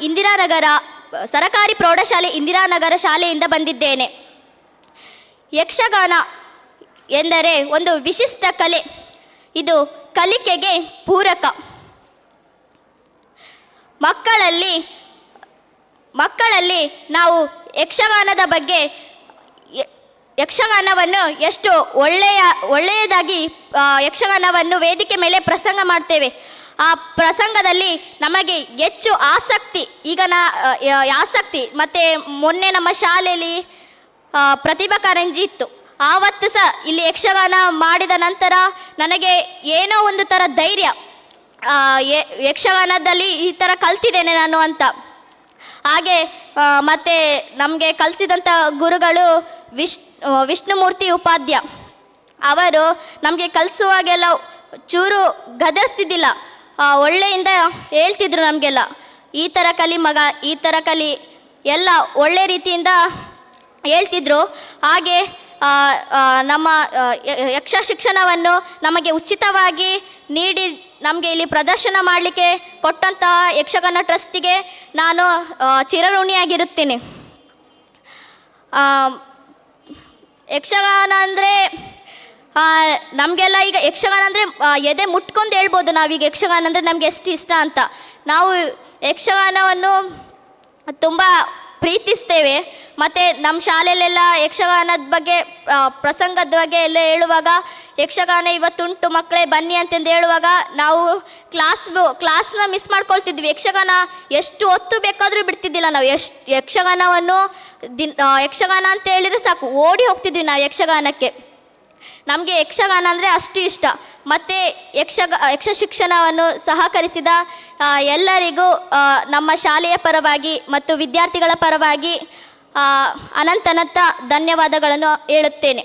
ಇಂದಿರಾನಗರ ಸರಕಾರಿ ಪ್ರೌಢಶಾಲೆ ಇಂದಿರಾನಗರ ಶಾಲೆಯಿಂದ ಬಂದಿದ್ದೇನೆ. ಯಕ್ಷಗಾನ ಎಂದರೆ ಒಂದು ವಿಶಿಷ್ಟ ಕಲೆ. ಇದು ಕಲಿಕೆಗೆ ಪೂರಕ. ಮಕ್ಕಳಲ್ಲಿ ನಾವು ಯಕ್ಷಗಾನವನ್ನು ಎಷ್ಟು ಒಳ್ಳೆಯದಾಗಿ ಯಕ್ಷಗಾನವನ್ನು ವೇದಿಕೆ ಮೇಲೆ ಪ್ರಸಂಗ ಮಾಡ್ತೇವೆ. ಆ ಪ್ರಸಂಗದಲ್ಲಿ ನಮಗೆ ಹೆಚ್ಚು ಆಸಕ್ತಿ ಮತ್ತು ಮೊನ್ನೆ ನಮ್ಮ ಶಾಲೆಯಲ್ಲಿ ಪ್ರತಿಭಾ ಕಾರಂಜಿ ಇತ್ತು. ಆವತ್ತು ಸಹ ಇಲ್ಲಿ ಯಕ್ಷಗಾನ ಮಾಡಿದ ನಂತರ ನನಗೆ ಏನೋ ಒಂದು ಥರ ಧೈರ್ಯ, ಯಕ್ಷಗಾನದಲ್ಲಿ ಈ ಥರ ಕಲ್ತಿದ್ದೇನೆ ನಾನು ಅಂತ. ಹಾಗೆ ಮತ್ತು ನಮಗೆ ಕಲಿಸಿದಂಥ ಗುರುಗಳು ವಿಷ್ಣುಮೂರ್ತಿ ಉಪಾಧ್ಯ ಅವರು ನಮಗೆ ಕಲಿಸುವಾಗೆಲ್ಲ ಚೂರು ಗದರಿಸ್ತಿದ್ದಿಲ್ಲ, ಒಳ್ಳೆಯಿಂದ ಹೇಳ್ತಿದ್ರು ನಮಗೆಲ್ಲ, ಈ ಥರ ಕಲಿ ಮಗ, ಈ ಥರ ಕಲಿ ಎಲ್ಲ ಒಳ್ಳೆ ರೀತಿಯಿಂದ ಹೇಳ್ತಿದ್ರು. ಹಾಗೆ ನಮ್ಮ ಯಕ್ಷ ಶಿಕ್ಷಣವನ್ನು ನಮಗೆ ಉಚಿತವಾಗಿ ನೀಡಿ ನಮಗೆ ಇಲ್ಲಿ ಪ್ರದರ್ಶನ ಮಾಡಲಿಕ್ಕೆ ಕೊಟ್ಟಂಥ ಯಕ್ಷಗಾನ ಟ್ರಸ್ಟಿಗೆ ನಾನು ಚಿರಋಣಿಯಾಗಿರುತ್ತೇನೆ. ಯಕ್ಷಗಾನ ಅಂದರೆ ನಮಗೆಲ್ಲ ಈಗ ಯಕ್ಷಗಾನ ಅಂದರೆ ಎದೆ ಮುಟ್ಕೊಂಡು ಹೇಳ್ಬೋದು ನಾವೀಗ ಯಕ್ಷಗಾನ ಅಂದರೆ ನಮಗೆ ಎಷ್ಟು ಇಷ್ಟ ಅಂತ. ನಾವು ಯಕ್ಷಗಾನವನ್ನು ತುಂಬ ಪ್ರೀತಿಸ್ತೇವೆ. ಮತ್ತು ನಮ್ಮ ಶಾಲೆಯಲ್ಲೆಲ್ಲ ಯಕ್ಷಗಾನದ ಬಗ್ಗೆ ಪ್ರಸಂಗದ ಬಗ್ಗೆ ಎಲ್ಲ ಹೇಳುವಾಗ ಯಕ್ಷಗಾನ ಇವತ್ತುಂಟು ಮಕ್ಕಳೇ ಬನ್ನಿ ಅಂತಂದು ಹೇಳುವಾಗ ನಾವು ಕ್ಲಾಸ್ನ ಮಿಸ್ ಮಾಡ್ಕೊಳ್ತಿದ್ವಿ. ಯಕ್ಷಗಾನ ಎಷ್ಟು ಹೊತ್ತು ಬೇಕಾದರೂ ಬಿಡ್ತಿದ್ದಿಲ್ಲ ನಾವು. ಯಕ್ಷಗಾನವನ್ನು ಯಕ್ಷಗಾನ ಅಂತ ಹೇಳಿದರೆ ಸಾಕು ಓಡಿ ಹೋಗ್ತಿದ್ವಿ ನಾವು ಯಕ್ಷಗಾನಕ್ಕೆ. ನಮಗೆ ಯಕ್ಷಗಾನ ಅಂದರೆ ಅಷ್ಟು ಇಷ್ಟ. ಮತ್ತು ಯಕ್ಷ ಶಿಕ್ಷಣವನ್ನು ಸಹಕರಿಸಿದ ಎಲ್ಲರಿಗೂ ನಮ್ಮ ಶಾಲೆಯ ಪರವಾಗಿ ಮತ್ತು ವಿದ್ಯಾರ್ಥಿಗಳ ಪರವಾಗಿ ಅನಂತ ಧನ್ಯವಾದಗಳನ್ನು ಹೇಳುತ್ತೇನೆ.